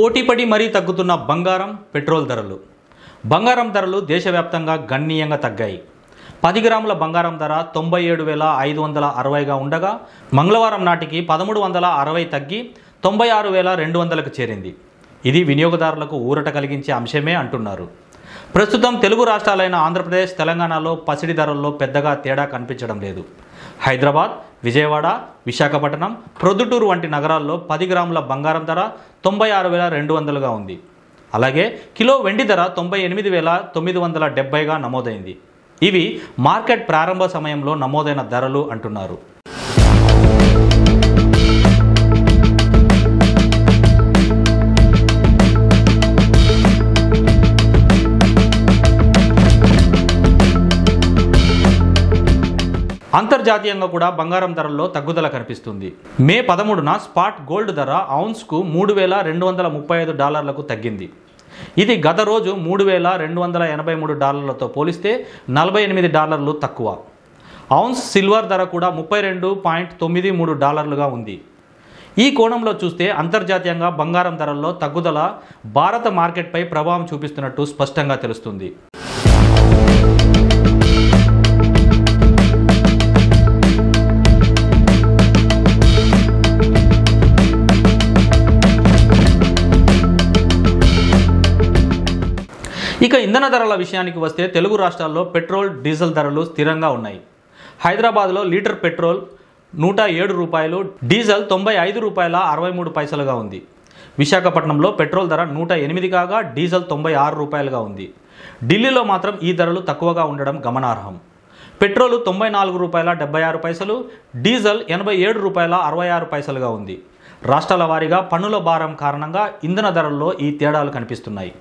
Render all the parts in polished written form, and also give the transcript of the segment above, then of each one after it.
పోటీపడి మరీ తగ్గుతున్న బంగారం, పెట్రోల్ ధరలు. బంగారం ధరలు దేశవ్యాప్తంగా గణనీయంగా తగ్గాయి. 10 గ్రాముల బంగారం ధర 97,560గా ఉండగా మంగళవారం నాటికి 1360 తగ్గి 96,200కు చేరింది. ఇది వినియోగదారులకు ఊరట కలిగించే అంశమే అంటున్నారు. ప్రస్తుతం తెలుగు రాష్ట్రాలైన ఆంధ్రప్రదేశ్, తెలంగాణలో పసిడి ధరల్లో పెద్దగా తేడా కనిపించడం లేదు. హైదరాబాద్, విజయవాడ, విశాఖపట్నం, ప్రొద్దుటూరు వంటి నగరాల్లో 10 గ్రాముల బంగారం ధర 96,200గా ఉంది. అలాగే కిలో వెండి ధర 98,970గా నమోదైంది. ఇవి మార్కెట్ ప్రారంభ సమయంలో నమోదైన ధరలు అంటున్నారు. అంతర్జాతీయంగా కూడా బంగారం ధరల్లో తగ్గుదల కనిపిస్తుంది. మే 13న స్పాట్ గోల్డ్ ధర ఔన్స్కు $3,235కు తగ్గింది. ఇది గత రోజు $3,283తో పోలిస్తే $48 తక్కువ. ఔన్స్ సిల్వర్ ధర కూడా $32.93గా ఉంది. ఈ కోణంలో చూస్తే అంతర్జాతీయంగా బంగారం ధరల్లో తగ్గుదల భారత మార్కెట్పై ప్రభావం చూపిస్తున్నట్టు స్పష్టంగా తెలుస్తుంది. ఇక ఇంధన ధరల విషయానికి వస్తే తెలుగు రాష్ట్రాల్లో పెట్రోల్, డీజిల్ ధరలు స్థిరంగా ఉన్నాయి. హైదరాబాద్లో లీటర్ పెట్రోల్ ₹107, డీజిల్ ₹95.63గా ఉంది. విశాఖపట్నంలో పెట్రోల్ ధర ₹108 కాగా డీజిల్ ₹96గా ఉంది. ఢిల్లీలో మాత్రం ఈ ధరలు తక్కువగా ఉండడం గమనార్హం. పెట్రోలు ₹94.76, డీజిల్ ₹87.66గా ఉంది. రాష్ట్రాల వారీగా పన్నుల భారం కారణంగా ఇంధన ధరల్లో ఈ తేడాలు కనిపిస్తున్నాయి.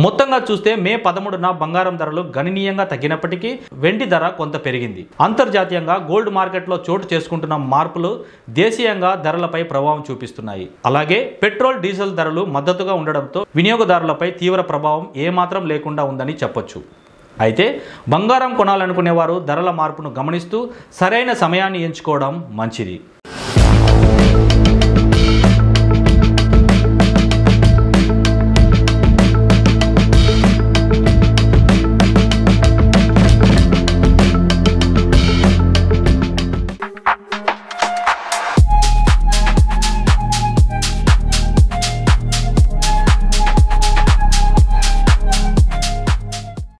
మొత్తంగా చూస్తే మే 13న బంగారం ధరలు గణనీయంగా తగ్గినప్పటికీ వెండి ధర కొంత పెరిగింది. అంతర్జాతీయంగా గోల్డ్ మార్కెట్లో చోటు చేసుకుంటున్న మార్పులు దేశీయంగా ధరలపై ప్రభావం చూపిస్తున్నాయి. అలాగే పెట్రోల్, డీజిల్ ధరలు మద్దతుగా ఉండడంతో వినియోగదారులపై తీవ్ర ప్రభావం ఏమాత్రం లేకుండా ఉందని చెప్పొచ్చు. అయితే బంగారం కొనాలనుకునేవారు ధరల మార్పును గమనిస్తూ సరైన సమయాన్ని ఎంచుకోవడం మంచిది.